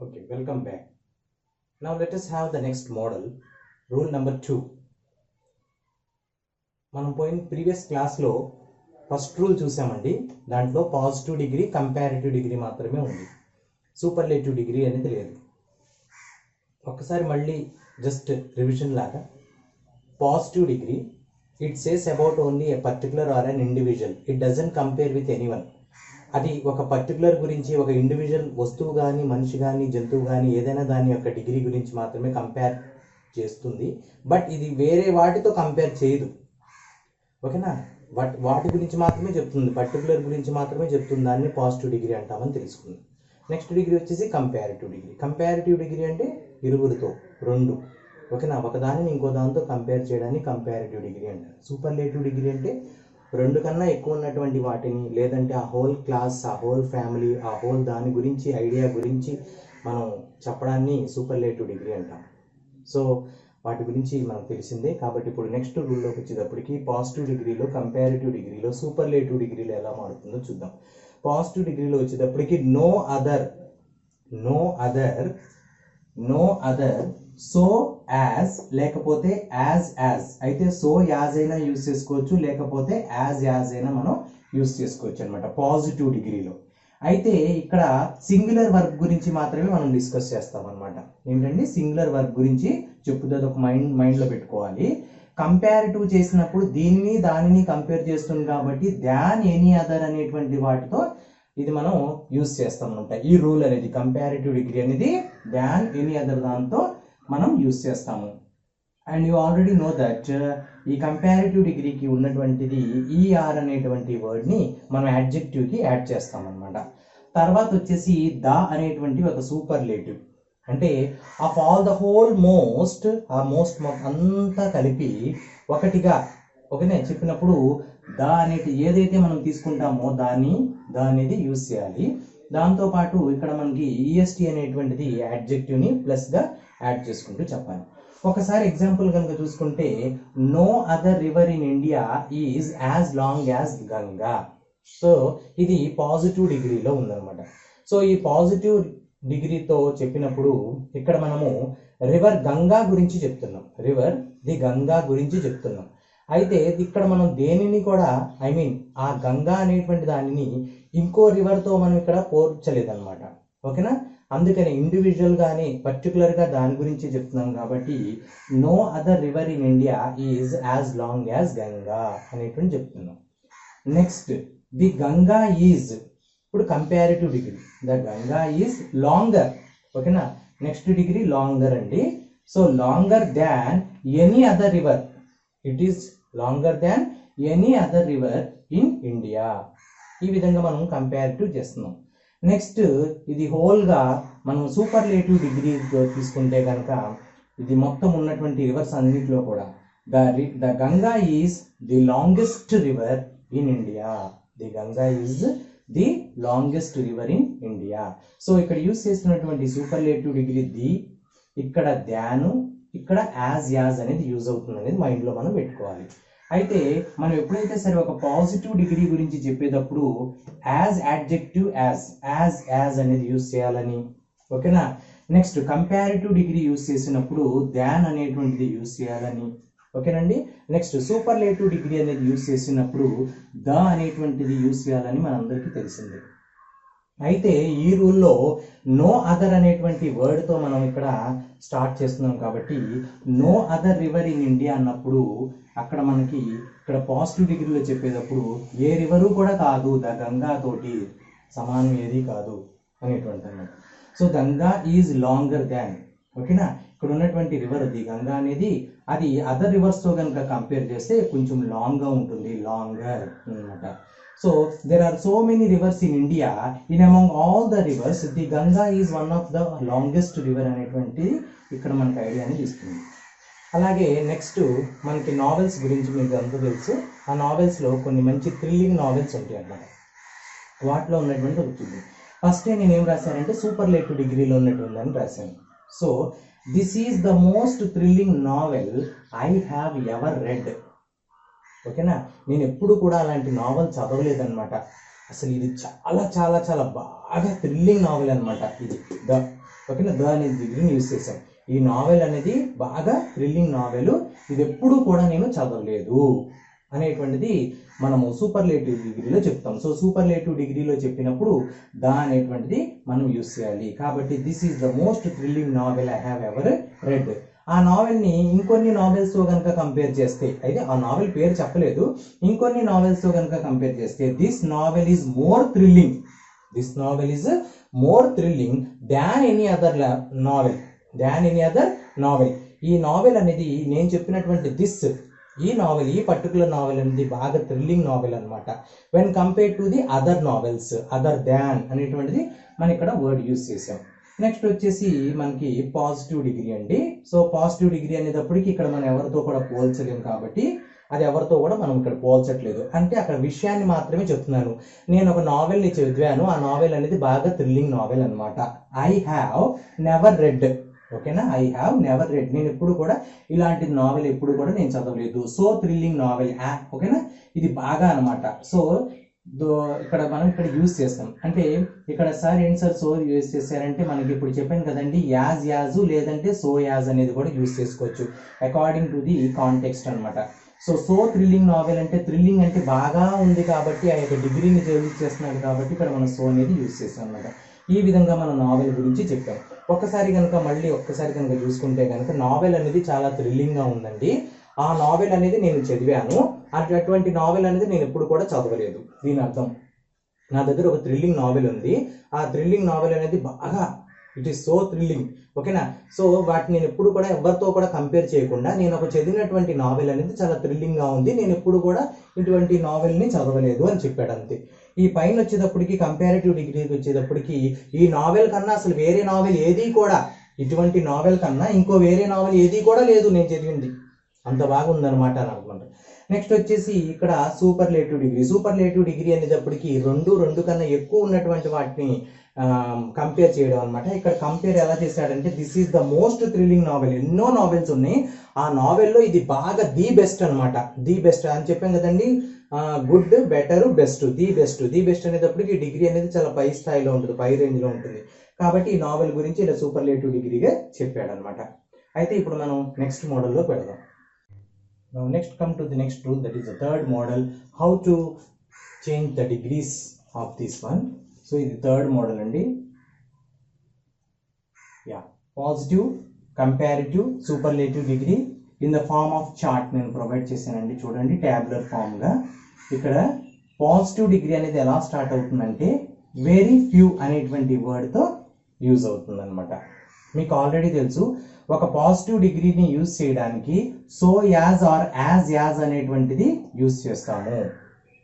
Okay, welcome back. Now let us have the next model, rule number 2. మనం పోయిన previous క్లాస్లో first rule చూసామండి. దాంట్లో పాజిటివ్ డిగ్రీ, కంపారిటివ్ డిగ్రీ మాత్రమే ఉంది, సూపర్లేటివ్ డిగ్రీ అనేది లేదు. ఒక్కసారి మళ్ళీ జస్ట్ రివిజన్ లాగా, positive degree it says about only a particular or an individual, it doesn't compare with anyone. అది ఒక పర్టికులర్ గురించి, ఒక ఇండివిజువల్ వస్తువు కానీ, మనిషి కానీ, జంతువు కానీ, ఏదైనా దాని యొక్క డిగ్రీ గురించి మాత్రమే కంపేర్ చేస్తుంది. బట్ ఇది వేరే వాటితో కంపేర్ చేయదు, ఓకేనా. బట్ వాటి గురించి మాత్రమే చెప్తుంది, పర్టికులర్ గురించి మాత్రమే చెప్తుంది. దాన్ని పాజిటివ్ డిగ్రీ అంటామని తెలుసుకుంది. నెక్స్ట్ డిగ్రీ వచ్చేసి కంపారిటివ్ డిగ్రీ. కంపారిటివ్ డిగ్రీ అంటే ఇరువురితో, రెండు, ఓకేనా, ఒక దానిని ఇంకో దాంతో కంపేర్ చేయడాన్ని కంపారిటివ్ డిగ్రీ అంటారు. సూపర్లేటివ్ డిగ్రీ అంటే రెండు కన్నా ఎక్కువ ఉన్నటువంటి వాటిని, లేదంటే ఆ హోల్ క్లాస్, ఆ హోల్ ఫ్యామిలీ, ఆ హోల్ దాని గురించి, ఐడియా గురించి మనం చెప్పడాన్ని సూపర్లేటివ్ డిగ్రీ అంటాం. సో వాటి గురించి మనకు తెలిసిందే. కాబట్టి ఇప్పుడు నెక్స్ట్ రూల్లోకి వచ్చేటప్పటికి పాజిటివ్ డిగ్రీలో, కంపారిటివ్ డిగ్రీలో, సూపర్లేటివ్ డిగ్రీలో ఎలా మారుతుందో చూద్దాం. పాజిటివ్ డిగ్రీలో వచ్చేటప్పటికి నో అదర్ సో యాజ్, లేకపోతే యాజ్ అయితే సో యాజ్ అయినా యూజ్ చేసుకోవచ్చు, లేకపోతే యాజ్ అయినా మనం యూజ్ చేసుకోవచ్చు అనమాట పాజిటివ్ డిగ్రీలో. అయితే ఇక్కడ సింగులర్ వర్బ్ గురించి మాత్రమే మనం డిస్కస్ చేస్తాం అనమాట. ఏంటంటే సింగులర్ వర్బ్ గురించి చెప్పుతుంది, ఒక మైండ్లో పెట్టుకోవాలి. కంపారిటివ్ చేసినప్పుడు దీనిని దానిని కంపేర్ చేస్తుంది కాబట్టి దాన్ ఎనీ అదర్ అనేటువంటి వాటితో ఇది మనం యూజ్ చేస్తాం అనమాట. ఈ రూల్ అనేది, కంపారిటివ్ డిగ్రీ అనేది దాన్ ఎనీ అదర్ దాంతో మనం యూజ్ చేస్తాము. And you already know that ఈ కంపారిటివ్ డిగ్రీకి ఉన్నటువంటిది ఈఆర్ అనేటువంటి వర్డ్ని మనం యాడ్జెక్టివ్కి యాడ్ చేస్తాం అనమాట. తర్వాత వచ్చేసి ద అనేటువంటి ఒక సూపర్లేటివ్, అంటే of all the whole most, ఆ మోస్ట్ అంతా కలిపి ఒకటిగా, ఓకేనే చెప్పినప్పుడు ద అనేది ఏదైతే మనం తీసుకుంటామో దాన్ని ద అనేది యూజ్ చేయాలి. దాంతోపాటు ఇక్కడ మనకి ఈఎస్టీ అనేటువంటిది యాడ్జెక్టివ్ని ప్లస్గా యాడ్ చేసుకుంటూ చెప్పాలి. ఒకసారి ఎగ్జాంపుల్ కనుక చూసుకుంటే, no other river in India is as long as Ganga. So ఇది పాజిటివ్ డిగ్రీలో ఉందన్నమాట. సో ఈ పాజిటివ్ డిగ్రీతో చెప్పినప్పుడు ఇక్కడ మనము రివర్ గంగా గురించి చెప్తున్నాం, రివర్ ది గంగా గురించి చెప్తున్నాం. అయితే ఇక్కడ మనం దేనిని కూడా, ఆ గంగా అనేటువంటి దానిని ఇంకో రివర్తో మనం ఇక్కడ పోల్చలేదన్నమాట, ఓకేనా. అందుకని ఇండివిజువల్ గానీ పర్టికులర్గా దాని గురించి చెప్తున్నాం కాబట్టి no other river in India is as long as Ganga అనేటువంటి చెప్తున్నాం. నెక్స్ట్ ది గంగా ఈజ్, ఇప్పుడు comparative degree, the Ganga is longer, ఓకేనా. నెక్స్ట్ డిగ్రీ లాంగర్ అండి. So longer than any other river, it is longer than any other river in India. ఈ విధంగా మనం comparative చేస్తున్నాం. Next ఇది హోల్గా మనం సూపర్లేటివ్ డిగ్రీ తీసుకుంటే కనుక ఇది మొత్తం ఉన్నటువంటి రివర్స్ అన్నింటిలో కూడా the Ganga is the longest river in India, the Ganga is the longest river in India. So ఇక్కడ యూజ్ చేస్తున్నటువంటి సూపర్లేటివ్ డిగ్రీ ది, ఇక్కడ ధ్యాను, ఇక్కడ యాజ్ అనేది యూజ్ అవుతుంది అనేది మైండ్లో మనం పెట్టుకోవాలి. అయితే మనం ఎప్పుడైతే సరే ఒక పాజిటివ్ డిగ్రీ గురించి చెప్పేటప్పుడు యాజ్ యాడ్జెక్టివ్ యాజ్ అనేది యూజ్ చేయాలని, ఓకేనా. నెక్స్ట్ కంపారిటివ్ డిగ్రీ యూజ్ చేసినప్పుడు దాన్ అనేటువంటిది యూజ్ చేయాలని, ఓకేనండి. నెక్స్ట్ సూపర్లేటివ్ డిగ్రీ అనేది యూజ్ చేసినప్పుడు ద అనేటువంటిది యూజ్ చేయాలని మనందరికీ తెలిసింది. అయితే ఈ రూల్లో నో అదర్ అనేటువంటి వర్డ్తో మనం ఇక్కడ స్టార్ట్ చేస్తున్నాం కాబట్టి no other river in India అన్నప్పుడు అక్కడ మనకి ఇక్కడ పాజిటివ్ డిగ్రీలో చెప్పేటప్పుడు ఏ రివరు కూడా కాదు, ద గంగా తోటి సమానం ఏది కాదు అనేటువంటి అన్నమాట. సో గంగా ఈజ్ లాంగర్ దాన్, ఓకేనా. ఇక్కడ ఉన్నటువంటి రివర్ ది గంగా అనేది అది అదర్ రివర్స్తో కనుక కంపేర్ చేస్తే కొంచెం లాంగ్గా ఉంటుంది, లాంగర్ అనమాట. So there are so many rivers in India. In among all the rivers, the Ganga is one of the longest river అనేటువంటి ఇక్కడ మనకి ఐడియాని ఇస్తుంది. అలాగే నెక్స్ట్ మనకి నావెల్స్ గురించి మీకు అంతా తెలుసు. ఆ నావెల్స్లో కొన్ని మంచి థ్రిల్లింగ్ నావెల్స్ ఉంటాయి అన్నమాట. వాటిలో ఉన్నటువంటి ఉంటుంది. ఫస్ట్ నేను ఏం రాశానంటే సూపర్లేటివ్ డిగ్రీలో ఉన్నటువంటిదని రాశాను. So this is the most thrilling novel I have ever read, ఓకేనా. నేను ఎప్పుడు కూడా అలాంటి నావెల్ చదవలేదన్నమాట. అసలు ఇది చాలా చాలా చాలా బాగా థ్రిల్లింగ్ నావెల్ అనమాట ఇది. ఓకేనా, ద అనే డిగ్రీని యూజ్ చేసాం. ఈ నావెల్ అనేది బాగా థ్రిల్లింగ్ నావెల్, ఇది ఎప్పుడూ కూడా నేను చదవలేదు అనేటువంటిది మనము సూపర్లేటివ్ డిగ్రీలో చెప్తాం. సో సూపర్లేటివ్ డిగ్రీలో చెప్పినప్పుడు ద అనేటువంటిది మనం యూజ్ చేయాలి. కాబట్టి this is the most thrilling novel I have ever read. ఆ నావెల్ని ఇంకొన్ని నావెల్స్తో కనుక కంపేర్ చేస్తే, అయితే ఆ నావెల్ పేరు చెప్పలేదు, ఇంకొన్ని నావెల్స్తో కనుక కంపేర్ చేస్తే this novel is more thrilling, this novel is more thrilling than any other novel, than any other novel. ఈ నావెల్ అనేది నేను చెప్పినటువంటి ఈ నావెల్, ఈ పర్టికులర్ నావెల్ అనేది బాగా థ్రిల్లింగ్ నావెల్ అనమాట. When compare to the other novels, other than అనేటువంటిది మనం ఇక్కడ వర్డ్ యూజ్ చేసాం. నెక్స్ట్ వచ్చేసి మనకి పాజిటివ్ డిగ్రీ అండి. సో పాజిటివ్ డిగ్రీ అనేటప్పటికి ఇక్కడ మనం ఎవరితో కూడా పోల్చలేము కాబట్టి అది ఎవరితో కూడా మనం ఇక్కడ పోల్చట్లేదు, అంటే అక్కడ విషయాన్ని మాత్రమే చెప్తున్నాను. నేను ఒక నావెల్ని చదివాను, ఆ నావెల్ అనేది బాగా థ్రిల్లింగ్ నావెల్ అనమాట. ఐ హ్యావ్ నెవర్ రెడ్, ఓకేనా, ఐ హ్యావ్ నెవర్ రెడ్, నేను ఎప్పుడు కూడా ఇలాంటి నావెల్ ఎప్పుడు కూడా నేను చదవలేదు. సో థ్రిల్లింగ్ నావెల్, ఓకేనా, ఇది బాగా అనమాట. సో ఇక్కడ మనం ఇక్కడ యూజ్ చేస్తాం, అంటే ఇక్కడ సార్ ఏంటి సార్ సో యూజ్ చేశారంటే మనకి ఇప్పుడు చెప్పాను కదండి, యాజ్ లేదంటే సో యాజ్ అనేది కూడా యూజ్ చేసుకోవచ్చు అకార్డింగ్ టు ది కాంటెక్స్ట్ అనమాట. సో థ్రిల్లింగ్ నావెల్ అంటే థ్రిల్లింగ్ అంటే బాగా ఉంది కాబట్టి ఆ యొక్క డిగ్రీని యూజ్ చేస్తున్నాడు కాబట్టి ఇక్కడ మనం సో అనేది యూజ్ చేస్తాం అనమాట. ఈ విధంగా మనం నావెల్ గురించి చెప్పాం. ఒక్కసారి కనుక చూసుకుంటే కనుక నావెల్ అనేది చాలా థ్రిల్లింగ్గా ఉందండి. ఆ నావెల్ అనేది నేను చదివాను, అటువంటి నావెల్ అనేది నేను ఎప్పుడు కూడా చదవలేదు. దీని అర్థం నా దగ్గర ఒక థ్రిల్లింగ్ నావెల్ ఉంది, ఆ థ్రిల్లింగ్ నావెల్ అనేది బాగా ఇట్ ఈస్ సో థ్రిల్లింగ్, ఓకేనా. సో వాటిని నేను ఎప్పుడు కూడా ఎవరితో కూడా కంపేర్ చేయకుండా నేను ఒక చదివినటువంటి నావెల్ అనేది చాలా థ్రిల్లింగ్గా ఉంది, నేను ఎప్పుడు కూడా ఇటువంటి నావెల్ని చదవలేదు అని చెప్పాడు అంతే. ఈ పైన వచ్చేటప్పటికి కంపారిటివ్ డిగ్రీకి వచ్చేటప్పటికి ఈ నావెల్ కన్నా అసలు వేరే నావెల్ ఏది కూడా, ఇటువంటి నావెల్ కన్నా ఇంకో వేరే నావెల్ ఏది కూడా లేదు నేను చదివింది, అంత బాగుందనమాట అని అనుకుంటా. నెక్స్ట్ వచ్చేసి ఇక్కడ సూపర్లేటివ్ డిగ్రీ అనేటప్పటికి రెండు కన్నా ఎక్కువ ఉన్నటువంటి వాటిని కంపేర్ చేయడం అనమాట. ఇక్కడ కంపేర్ ఎలా చేశాడంటే this is the most thrilling novel, ఎన్నో నావెల్స్ ఉన్నాయి, ఆ నావెల్లో ఇది బాగా ది బెస్ట్ అనమాట. ది బెస్ట్ అని చెప్పాం కదండి, good, better, best, the best అనేటప్పటికి డిగ్రీ అనేది చాలా పై స్థాయిలో ఉంటుంది, పై రేంజ్లో ఉంటుంది. కాబట్టి ఈ నావెల్ గురించి ఇలా సూపర్లేటివ్ డిగ్రీగా చెప్పాడు అనమాట. అయితే ఇప్పుడు మనం నెక్స్ట్ మోడల్లో పెడదాం. Now next come to the next rule, that is the third model, how to change the degrees of this one. So ఇది third model అండి. Positive, comparative, superlative degree in the form of chart నేను provide చేశానండి. చూడండి tabular ఫామ్గా. ఇక్కడ positive degree అనేది ఎలా start అవుతుందంటే very few అనేటువంటి వర్డ్తో యూజ్ అవుతుంది అనమాట. మీకు ఆల్రెడీ తెలుసు, ఒక పాజిటివ్ డిగ్రీని యూజ్ చేయడానికి సో యాజ్ ఆర్ యాజ్ అనేటువంటిది యూజ్ చేస్తాము,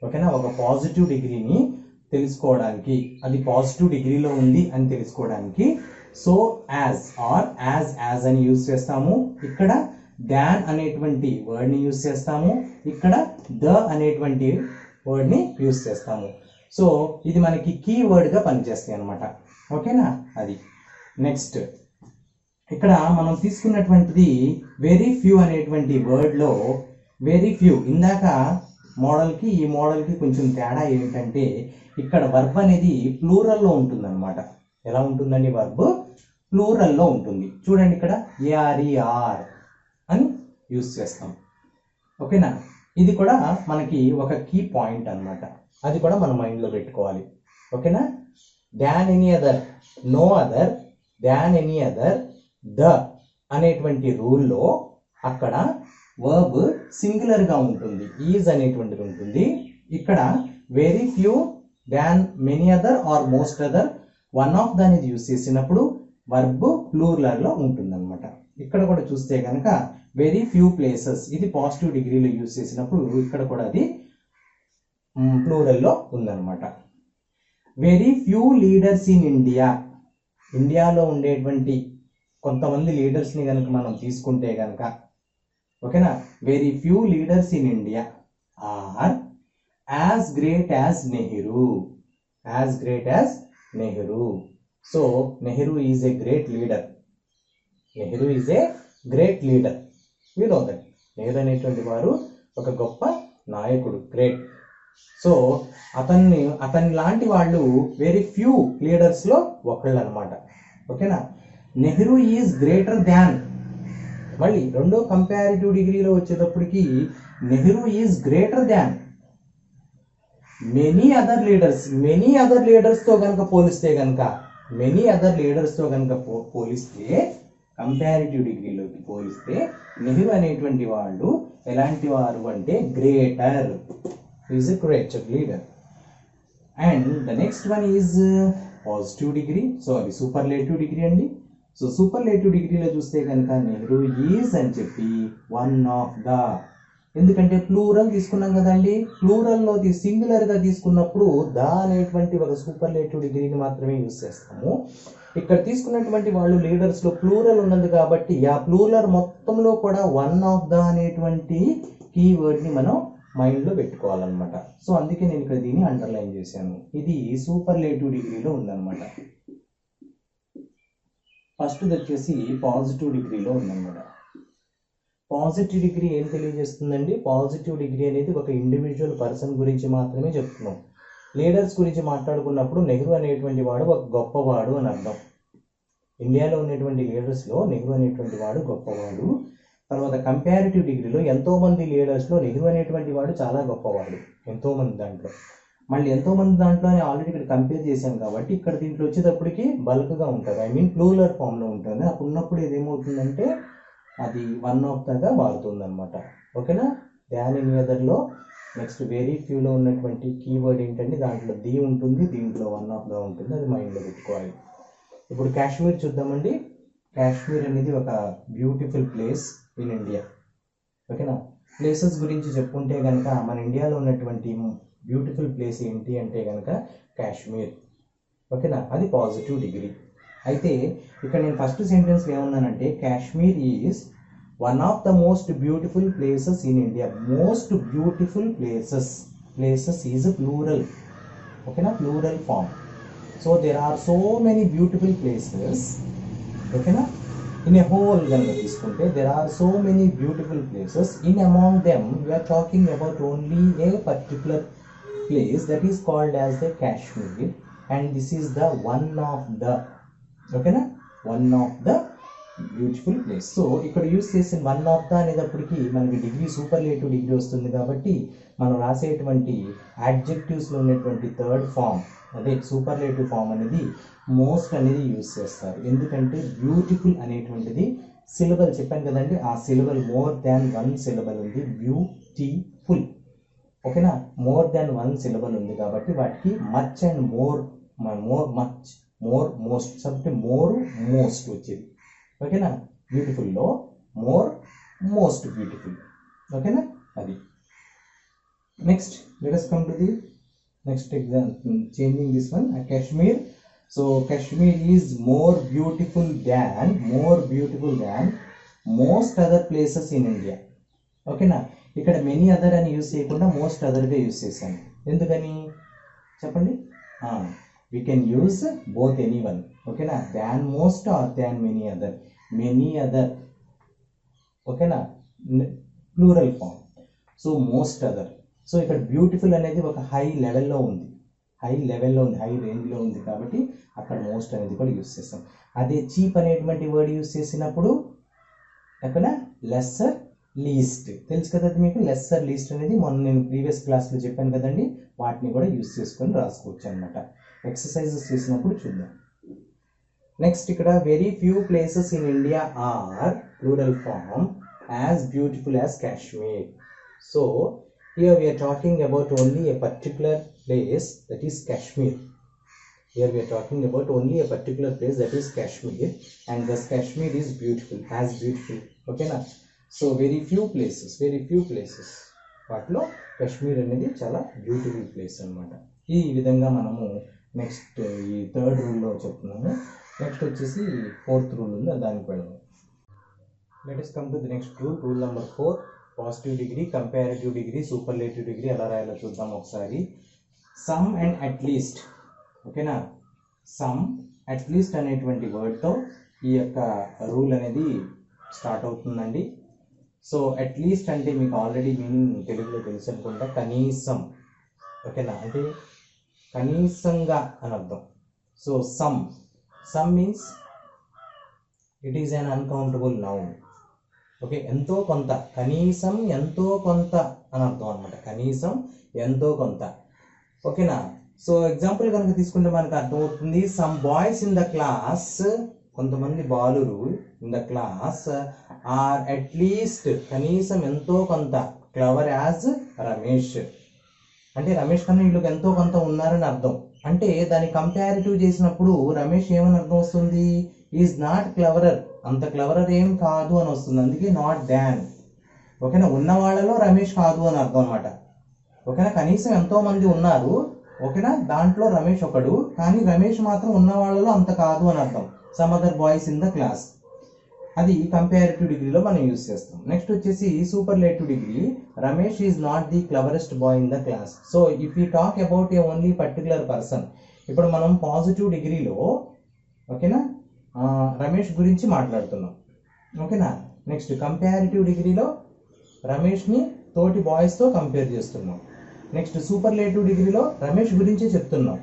ఓకేనా. ఒక పాజిటివ్ డిగ్రీని తెలుసుకోవడానికి, అది పాజిటివ్ డిగ్రీలో ఉంది అని తెలుసుకోవడానికి సో యాజ్ ఆర్ యాజ్ అని యూజ్ చేస్తాము. ఇక్కడ దాన్ అనేటువంటి వర్డ్ని యూజ్ చేస్తాము, ఇక్కడ ద అనేటువంటి వర్డ్ని యూజ్ చేస్తాము. సో ఇది మనకి కీ వర్డ్గా పనిచేస్తాయి అనమాట, ఓకేనా. అది నెక్స్ట్ ఇక్కడ మనం తీసుకున్నటువంటిది వెరీ ఫ్యూ అనేటువంటి వర్డ్లో వెరీ ఫ్యూ, ఇందాక మోడల్కి ఈ మోడల్కి కొంచెం తేడా ఏంటంటే ఇక్కడ వర్బ్ అనేది ప్లూరల్లో ఉంటుందన్నమాట. ఎలా ఉంటుందండి, వర్బ్ ప్లూరల్లో ఉంటుంది. చూడండి ఇక్కడ ఏఆర్ఈఆర్ అని యూజ్ చేస్తాం, ఓకేనా. ఇది కూడా మనకి ఒక కీ పాయింట్ అన్నమాట, అది కూడా మన మైండ్లో పెట్టుకోవాలి, ఓకేనా. Than any other, no other, than any other, the అనేటువంటి రూల్లో అక్కడ వర్బ్ సింగులర్గా ఉంటుంది, ఈజ్ అనేటువంటిది ఉంటుంది. ఇక్కడ very few, than many other or most other, one of the అనేది యూజ్ చేసినప్పుడు వర్బ్ ప్లూరల్లో ఉంటుందన్నమాట. ఇక్కడ కూడా చూస్తే కనుక వెరీ ఫ్యూ ప్లేసెస్, ఇది పాజిటివ్ డిగ్రీలో యూజ్ చేసినప్పుడు ఇక్కడ కూడా అది ప్లూరల్లో ఉందన్నమాట. Very few leaders in India, ఇండియాలో ఉండేటువంటి కొంతమంది లీడర్స్ని కనుక మనం తీసుకుంటే కనుక, ఓకేనా, very few leaders in India are as great as Nehru, as great as Nehru. So Nehru is a great leader, Nehru is a great leader, we know that. Nehru అనేటువంటి వారు ఒక గొప్ప నాయకుడు, గ్రేట్. సో అతని లాంటి వాళ్ళు వెరీ ఫ్యూ లీడర్స్లో ఒకళ్ళు అనమాట, ఓకేనా. నెహ్రూ ఈజ్ గ్రేటర్ దాన్, మళ్ళీ రెండో కంపారిటివ్ డిగ్రీలో వచ్చేటప్పటికి Nehru is greater than many other లీడర్స్తో కనుక పోలిస్తే పోలిస్తే కంపారిటివ్ డిగ్రీలోకి పోలిస్తే నెహ్రూ అనేటువంటి వాళ్ళు ఎలాంటి వారు అంటే greater, is a greater leader. And the next one is positive degree, sorry superlative degree అండి. సో సూపర్లేటివ్ డిగ్రీలో చూస్తే కనుక నెహ్రూ ఈజ్ అని చెప్పి వన్ ఆఫ్ ద, ఎందుకంటే ప్లూరల్ తీసుకున్నాం కదండి, ప్లూరల్లో సింగులర్గా తీసుకున్నప్పుడు ద అనేటువంటి ఒక సూపర్లేటివ్ డిగ్రీని మాత్రమే యూజ్ చేస్తాము. ఇక్కడ తీసుకున్నటువంటి వాళ్ళు లీడర్స్లో ప్లూరల్ ఉన్నది కాబట్టి ఆ ప్లూరల్ మొత్తంలో కూడా వన్ ఆఫ్ ద అనేటువంటి కీవర్డ్ని మనం మైండ్లో పెట్టుకోవాలన్నమాట. సో అందుకే నేను ఇక్కడ దీన్ని అండర్లైన్ చేశాను. ఇది సూపర్లేటివ్ డిగ్రీలో ఉందన్నమాట. ఫస్ట్ వచ్చేసి పాజిటివ్ డిగ్రీలో ఉందన్నమాట. పాజిటివ్ డిగ్రీ ఏం తెలియజేస్తుందండి? పాజిటివ్ డిగ్రీ అనేది ఒక ఇండివిజువల్ పర్సన్ గురించి మాత్రమే చెప్తున్నాం. లీడర్స్ గురించి మాట్లాడుకున్నప్పుడు నెహ్రూ అనేటువంటి వాడు ఒక గొప్పవాడు అని అర్థం. ఇండియాలో ఉన్నటువంటి లీడర్స్లో నెహ్రూ అనేటువంటి వాడు గొప్పవాడు. తర్వాత కంపారిటివ్ డిగ్రీలో ఎంతోమంది లీడర్స్లో నెహ్రూ అనేటువంటి వాడు చాలా గొప్పవాడు, ఎంతోమంది దాంట్లో. మళ్ళీ ఎంతోమంది దాంట్లో అని ఆల్రెడీ ఇక్కడ కంపేర్ చేశాం కాబట్టి ఇక్కడ దీంట్లో వచ్చేటప్పటికి బల్క్గా ఉంటారు, ఐ మీన్ ప్లూరల్ ఫామ్లో ఉంటుంది. అప్పుడు ఉన్నప్పుడు ఇదేమవుతుందంటే అది వన్ ఆఫ్ దగా మారుతుంది అనమాట. ఓకేనా? దాన్ ఇన్ అదర్లో నెక్స్ట్ వెరీ ఫ్యూలో ఉన్నటువంటి కీవర్డ్ ఏంటంటే దాంట్లో ది ఉంటుంది, దీంట్లో వన్ ఆఫ్ ద ఉంటుంది, అది మైండ్లో పెట్టుకోవాలి. ఇప్పుడు కాశ్మీర్ చూద్దామండి. కాశ్మీర్ అనేది ఒక బ్యూటిఫుల్ ప్లేస్ ఇన్ ఇండియా. ఓకేనా? ప్లేసెస్ గురించి చెప్పుకుంటే కనుక మన ఇండియాలో ఉన్నటువంటి బ్యూటిఫుల్ ప్లేస్ ఏంటి అంటే కనుక కాశ్మీర్. ఓకేనా? అది పాజిటివ్ డిగ్రీ. అయితే ఇక్కడ నేను ఫస్ట్ సెంటెన్స్లో ఏమన్నానంటే Kashmir is one of the most beautiful places in India. Most beautiful places is plural. ఓకేనా? Plural form. So there are so many beautiful places. ఓకేనా? ఇన్ ఎ హోల్ కనుక తీసుకుంటే there are so many beautiful places. In among them we are talking about only a particular place that is called as the Kashmir, and this is the one of the, ఓకేనా, one of the beautiful place. So ఇక్కడ use చేసిన one of the అనేటప్పటికి మనకి degree superlative degree వస్తుంది కాబట్టి మనం రాసేటువంటి యాడ్జెక్టివ్స్లో ఉన్నటువంటి third form, అదే సూపర్లేటివ్ ఫామ్ అనేది మోస్ట్ అనేది యూజ్ చేస్తారు. ఎందుకంటే బ్యూటిఫుల్ అనేటువంటిది సిలబల్ చెప్పాను కదండి, ఆ syllable more than one syllable ఉంది, బ్యూటిఫుల్. ఓకేనా? మోర్ దాన్ వన్ సిలబల్ ఉంది కాబట్టి వాటికి much and more, much, more, most, కాబట్టి మోర్, మోస్ట్ వచ్చేది. ఓకేనా? బ్యూటిఫుల్లో మోర్, మోస్ట్ బ్యూటిఫుల్. ఓకేనా? అది. Next let us come to the next example, changing this one, Kashmir. So Kashmir is more beautiful than most other places in India. ఓకేనా? ఇక్కడ many other అని use చేయకుండా most అదర్గా use చేశాను. ఎందుకని చెప్పండి? we can use both anyone. ఓకేనా? than most or than many other. ఓకేనా? Plural form. So most other. So ఇక్కడ బ్యూటిఫుల్ అనేది ఒక హై లెవెల్లో ఉంది, హై రేంజ్లో ఉంది కాబట్టి అక్కడ మోస్ట్ అనేది కూడా యూజ్ చేస్తాం. అదే చీప్ అనేటువంటి వర్డ్ యూజ్ చేసినప్పుడు అక్కడ లెస్సర్, లీస్ట్. తెలుసు కదా మీకు లెస్సర్, లీస్ట్ అనేది మొన్న నేను ప్రీవియస్ క్లాస్లో చెప్పాను కదండి, వాటిని కూడా యూజ్ చేసుకొని రాసుకోవచ్చు అనమాట. ఎక్సర్సైజెస్ చేసినప్పుడు చూద్దాం. నెక్స్ట్ ఇక్కడ very few places in India are plural form as beautiful as Kashmir. So here we are talking about only a particular place, that is Kashmir. Here we are talking about only a particular place, that is Kashmir, and thus Kashmir is beautiful, as beautiful. Okay na? So very few places వాటిలో కాశ్మీర్ అనేది చాలా beautiful place అనమాట. ఈ విధంగా మనము next ఈ third రూల్లో చెప్తున్నాము. Next వచ్చేసి ఫోర్త్ రూల్ ఉంది, దానికి వెళ్దాం. Let us come to the next rule, rule number 4. Positive degree, comparative degree, superlative degree ఎలా రాయాలో చూద్దాం ఒకసారి. Some and at least. ఓకేనా? సమ్, అట్లీస్ట్ అనేటువంటి వర్డ్తో ఈ యొక్క రూల్ అనేది స్టార్ట్ అవుతుందండి. సో అట్లీస్ట్ అంటే మీకు ఆల్రెడీ మీనింగ్ తెలుగులో తెలుసు అనుకుంటా, కనీసం. ఓకేనా? అంటే కనీసంగా అని అర్థం. So some means it is an uncountable noun. Okay, ఎంతో కొంత, కనీసం ఎంతో కొంత అని అర్థం అనమాట. కనీసం ఎంతో కొంత. ఓకేనా. సో ఎగ్జాంపుల్ కనుక తీసుకుంటే మనకు అర్థమవుతుంది. Some boys in the class, కొంతమంది బాలురు in the class are at least, కనీసం ఎంతో కొంత, క్లవర్ యాజ్ రమేష్. అంటే రమేష్ కన్నా వీళ్ళకి ఎంతో కొంత ఉన్నారని అర్థం. అంటే దాన్ని కంపారిటివ్ చేసినప్పుడు రమేష్ ఏమని అర్థం వస్తుంది? ఈజ్ నాట్ క్లవరర్, అంత క్లవరర్ ఏం కాదు అని వస్తుంది. అందుకే నాట్ దాన్. ఓకేనా, ఉన్న వాళ్ళలో రమేష్ కాదు అని అర్థం అనమాట. ఓకేనా, కనీసం ఎంతో మంది ఉన్నారు. ఓకేనా, దాంట్లో రమేష్ ఒకడు, కానీ రమేష్ మాత్రం ఉన్న వాళ్ళలో అంత కాదు అని అర్థం. Some other boys in the class, అది కంపారిటివ్ డిగ్రీలో మనం యూజ్ చేస్తాం. నెక్స్ట్ వచ్చేసి superlative degree. Ramesh is not the cleverest boy in the class. So if you talk about a only particular person, ఇప్పుడు మనం పాజిటివ్ డిగ్రీలో ఓకేనా రమేష్ గురించి మాట్లాడుతున్నాం. ఓకేనా, నెక్స్ట్ కంపారిటివ్ డిగ్రీలో రమేష్ని తోటి బాయ్స్తో కంపేర్ చేస్తున్నాం. నెక్స్ట్ సూపర్లేటివ్ డిగ్రీలో రమేష్ గురించే చెప్తున్నాం.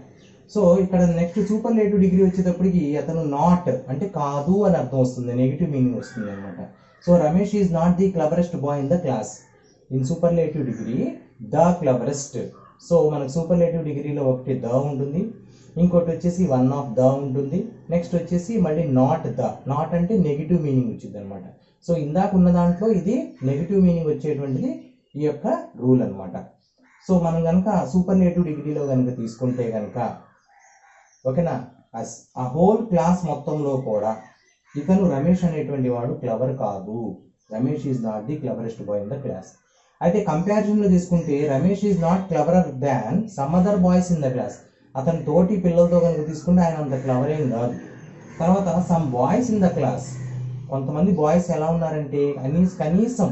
సో ఇక్కడ నెక్స్ట్ సూపర్లేటివ్ డిగ్రీ వచ్చేటప్పటికి అతను నాట్ అంటే కాదు అని అర్థం వస్తుంది, నెగిటివ్ మీనింగ్ వస్తుంది అనమాట. So Ramesh is not the cleverest boy in the class. In superlative degree the cleverest. So మనకు సూపర్లేటివ్ డిగ్రీలో ఒకటి ద ఉంటుంది, ఇంకోటి వచ్చేసి వన్ ఆఫ్ ద ఉంటుంది. నెక్స్ట్ వచ్చేసి మళ్ళీ నాట్ ద. నాట్ అంటే నెగిటివ్ మీనింగ్ వచ్చింది అనమాట. సో ఇందాక ఉన్న దాంట్లో ఇది నెగిటివ్ మీనింగ్ వచ్చేటువంటిది ఈ యొక్క రూల్ అనమాట. సో మనం కనుక సూపర్లేటివ్ డిగ్రీలో కనుక తీసుకుంటే కనుక ఓకేనా, ఆ హోల్ క్లాస్ మొత్తంలో కూడా ఇతను రమేష్ అనేటువంటి వాడు క్లవర్ కాదు. Ramesh is not the cleverest boy in the class. అయితే కంపారిజన్లో తీసుకుంటే Ramesh is not cleverer than some other boys in the class. అతని తోటి పిల్లలతో కనుక తీసుకుంటే ఆయన అంత క్లవర్ ఏం కాదు. తర్వాత some boys in the class, కొంతమంది బాయ్స్ ఎలా ఉన్నారంటే కనీసం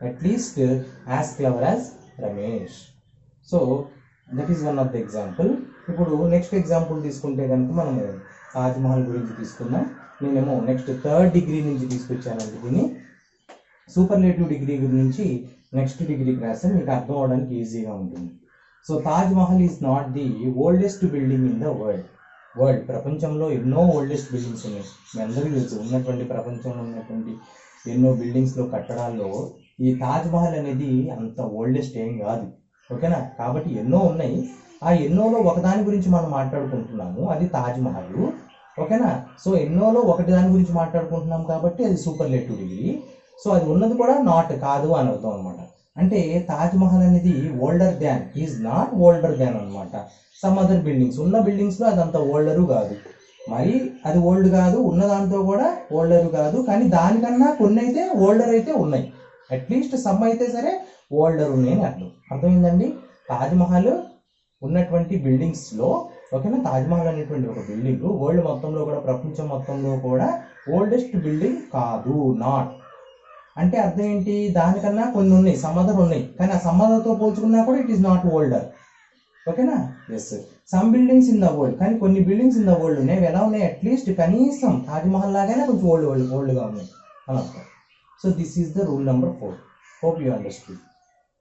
at least as clever as Ramesh. So that is one of the example. ఇప్పుడు నెక్స్ట్ ఎగ్జాంపుల్ తీసుకుంటే కనుక మనము తాజ్మహల్ గురించి తీసుకుందాం. నేనేమో నెక్స్ట్ థర్డ్ డిగ్రీ నుంచి తీసుకొచ్చానండి దీన్ని. సూపర్లేటివ్ డిగ్రీ గురించి నెక్స్ట్ డిగ్రీకి రాస్తే మీకు అర్థం అవడానికి ఈజీగా ఉంటుంది. So Taj Mahal is not the oldest building in the world. ప్రపంచంలో ఎన్నో ఓల్డెస్ట్ బిల్డింగ్స్ ఉన్నాయి. మీ అందరికీ తెలుసు, ఉన్నటువంటి ప్రపంచంలో ఉన్నటువంటి ఎన్నో బిల్డింగ్స్లో కట్టడాల్లో ఈ తాజ్మహల్ అనేది అంత ఓల్డెస్ట్ ఏం కాదు. ఓకేనా, కాబట్టి ఎన్నో ఉన్నాయి. ఆ ఎన్నోలో ఒకదాని గురించి మనం మాట్లాడుకుంటున్నాము, అది తాజ్మహల్. ఓకేనా, సో ఎన్నోలో ఒకటి దాని గురించి మాట్లాడుకుంటున్నాం కాబట్టి అది సూపర్లేటివ్ డిగ్రీ. సో అది ఉన్నది కూడా నాట్ కాదు అని అర్థం అనమాట. అంటే తాజ్మహల్ అనేది older than, is not older than అనమాట. సమ్ అదర్ బిల్డింగ్స్, ఉన్న బిల్డింగ్స్లో అది అంత ఓల్డరు కాదు, మరి అది ఓల్డ్ కాదు, ఉన్న దాంతో కూడా ఓల్డరు కాదు, కానీ దానికన్నా కొన్ని అయితే ఓల్డర్ అయితే ఉన్నాయి. అట్లీస్ట్ సమ్ అయితే సరే ఓల్డర్ ఉన్నాయి అని అర్థమైందండి. తాజ్మహల్ ఉన్నటువంటి బిల్డింగ్స్లో ఓకేనా, తాజ్మహల్ అనేటువంటి ఒక బిల్డింగ్ వరల్డ్ మొత్తంలో కూడా, ప్రపంచం మొత్తంలో కూడా ఓల్డెస్ట్ బిల్డింగ్ కాదు, నాట్. అంటే అర్థం ఏంటి, దానికన్నా కొన్ని ఉన్నాయి, సమ్మదర్ ఉన్నాయి, కానీ ఆ సమ్మదర్తో పోల్చుకున్నా కూడా ఇట్ ఈస్ నాట్ ఓల్డర్. ఓకేనా, yes. Some buildings in the world, కానీ కొన్ని బిల్డింగ్స్ ఇన్ ద వరల్డ్ ఉన్నాయి, అవి ఎలా ఉన్నాయి, అట్లీస్ట్ కనీసం తాజ్మహల్ లాగానే కొంచెం ఓల్డ్గా ఉన్నాయి అని అర్థం. So this is the rule number 4. Hope you understood.